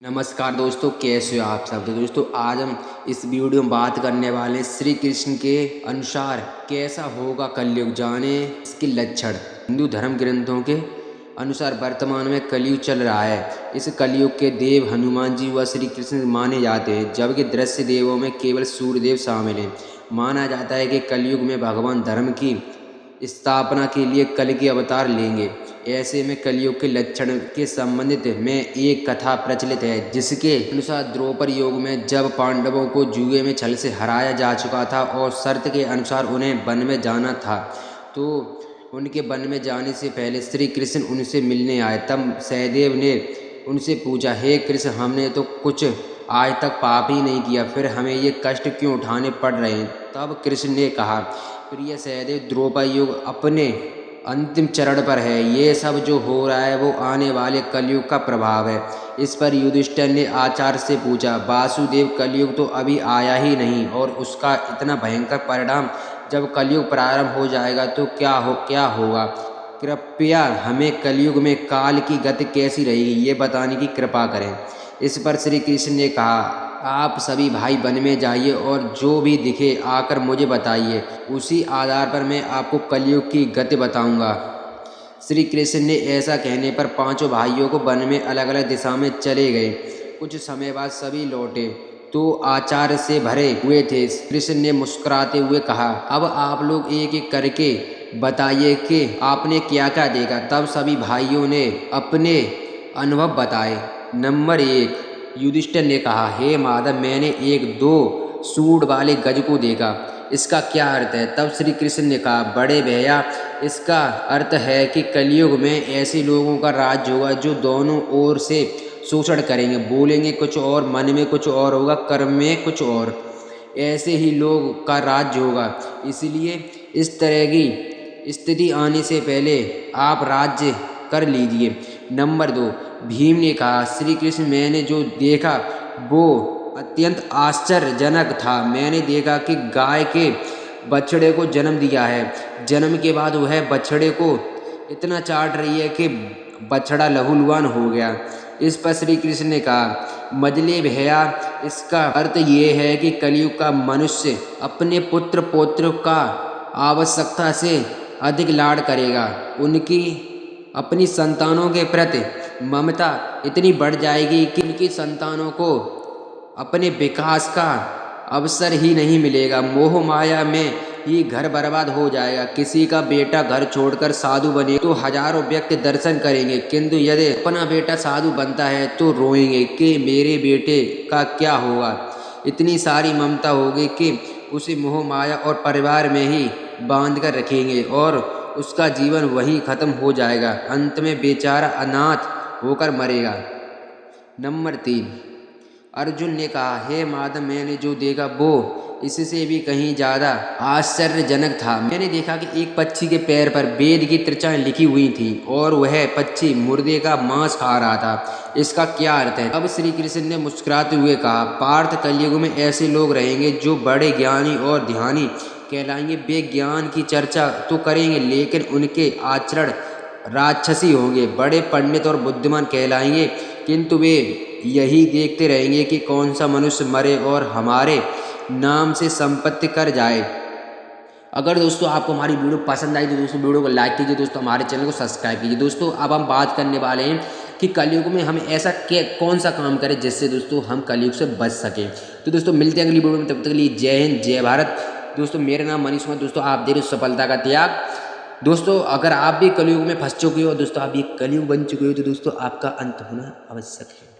नमस्कार दोस्तों, कैसे हो आप सब। तो दोस्तों आज हम इस वीडियो में बात करने वाले हैं श्री कृष्ण के अनुसार कैसा होगा कलयुग, जाने इसके लक्षण। हिंदू धर्म ग्रंथों के अनुसार वर्तमान में कलयुग चल रहा है। इस कलयुग के देव हनुमान जी व श्री कृष्ण माने जाते हैं, जबकि दृश्य देवों में केवल सूर्यदेव शामिल हैं। माना जाता है कि कलयुग में भगवान धर्म की स्थापना के लिए कल के अवतार लेंगे। ऐसे में कलयुग के लक्षण के संबंधित में एक कथा प्रचलित है, जिसके अनुसार द्रौपद युग में जब पांडवों को जुए में छल से हराया जा चुका था और शर्त के अनुसार उन्हें वन में जाना था, तो उनके वन में जाने से पहले श्री कृष्ण उनसे मिलने आए। तब सहदेव ने उनसे पूछा, हे कृष्ण, हमने तो कुछ आज तक पाप ही नहीं किया, फिर हमें ये कष्ट क्यों उठाने पड़ रहे हैं। तब कृष्ण ने कहा, प्रिय सहदेव, द्रौपद युग अपने अंतिम चरण पर है। ये सब जो हो रहा है वो आने वाले कलयुग का प्रभाव है। इस पर युधिष्ठिर ने आचार्य से पूछा, वासुदेव, कलयुग तो अभी आया ही नहीं और उसका इतना भयंकर परिणाम जब कलयुग प्रारंभ हो जाएगा तो क्या होगा। कृपया हमें कलयुग में काल की गति कैसी रहेगी ये बताने की कृपा करें। इस पर श्री कृष्ण ने कहा, आप सभी भाई वन में जाइए और जो भी दिखे आकर मुझे बताइए। उसी आधार पर मैं आपको कलयुग की गति बताऊंगा। श्री कृष्ण ने ऐसा कहने पर पांचों भाइयों को वन में अलग अलग दिशा में चले गए। कुछ समय बाद सभी लौटे तो आचार्य से भरे हुए थे। कृष्ण ने मुस्कुराते हुए कहा, अब आप लोग एक एक करके बताइए कि आपने क्या क्या देखा। तब सभी भाइयों ने अपने अनुभव बताए। नंबर 1, युधिष्ठिर ने कहा, हे माधव, मैंने एक दो सूंड वाले गज को देखा, इसका क्या अर्थ है। तब श्री कृष्ण ने कहा, बड़े भैया, इसका अर्थ है कि कलयुग में ऐसे लोगों का राज्य होगा जो दोनों ओर से शोषण करेंगे, बोलेंगे कुछ और, मन में कुछ और होगा, कर्म में कुछ और। ऐसे ही लोग का राज्य होगा। इसलिए इस तरह की स्थिति आने से पहले आप राज्य कर लीजिए। नंबर 2, भीम ने कहा, श्री कृष्ण, मैंने जो देखा वो अत्यंत आश्चर्यजनक था। मैंने देखा कि गाय के बछड़े को जन्म दिया है। जन्म के बाद वह बछड़े को इतना चाट रही है कि बछड़ा लहूलुहान हो गया। इस पर श्री कृष्ण ने कहा, मजले भैया, इसका अर्थ ये है कि कलयुग का मनुष्य अपने पुत्र पौत्र का आवश्यकता से अधिक लाड करेगा। उनकी अपनी संतानों के प्रति ममता इतनी बढ़ जाएगी कि उनकी संतानों को अपने विकास का अवसर ही नहीं मिलेगा। मोह माया में ही घर बर्बाद हो जाएगा। किसी का बेटा घर छोड़कर साधु बने तो हजारों व्यक्ति दर्शन करेंगे, किंतु यदि अपना बेटा साधु बनता है तो रोएंगे कि मेरे बेटे का क्या होगा। इतनी सारी ममता होगी कि उसे मोह माया और परिवार में ही बांध कर रखेंगे और उसका जीवन वहीं खत्म हो जाएगा। अंत में बेचारा अनाथ होकर मरेगा। नंबर 3, अर्जुन ने कहा, हे माधव, मैंने जो देखा वो इससे भी कहीं ज़्यादा आश्चर्यजनक था। मैंने देखा कि एक पक्षी के पैर पर वेद की ऋचाएं लिखी हुई थी और वह पक्षी मुर्दे का मांस खा रहा था। इसका क्या अर्थ है। अब श्री कृष्ण ने मुस्कुराते हुए कहा, पार्थ, कलयुग में ऐसे लोग रहेंगे जो बड़े ज्ञानी और ध्यानी कहलाएंगे। वे ज्ञान की चर्चा तो करेंगे लेकिन उनके आचरण राक्षसी होंगे। बड़े पंडित और बुद्धिमान कहलाएंगे किंतु वे यही देखते रहेंगे कि कौन सा मनुष्य मरे और हमारे नाम से संपत्ति कर जाए। अगर दोस्तों आपको हमारी वीडियो पसंद आई तो दोस्तों वीडियो को लाइक कीजिए, दोस्तों हमारे चैनल को सब्सक्राइब कीजिए। दोस्तों अब हम बात करने वाले हैं कि कलयुग में हम ऐसा कौन सा काम करें जिससे दोस्तों हम कलयुग से बच सकें। तो दोस्तों मिलते हैं अगली वीडियो में, तब तक के लिए जय हिंद, जय भारत। दोस्तों मेरा नाम मनीष कुमार। दोस्तों आप दे रहे हो सफलता का त्याग। दोस्तों अगर आप भी कलयुग में फंस चुके हो, दोस्तों आप भी कलयुग बन चुके हो, तो दोस्तों आपका अंत होना आवश्यक है।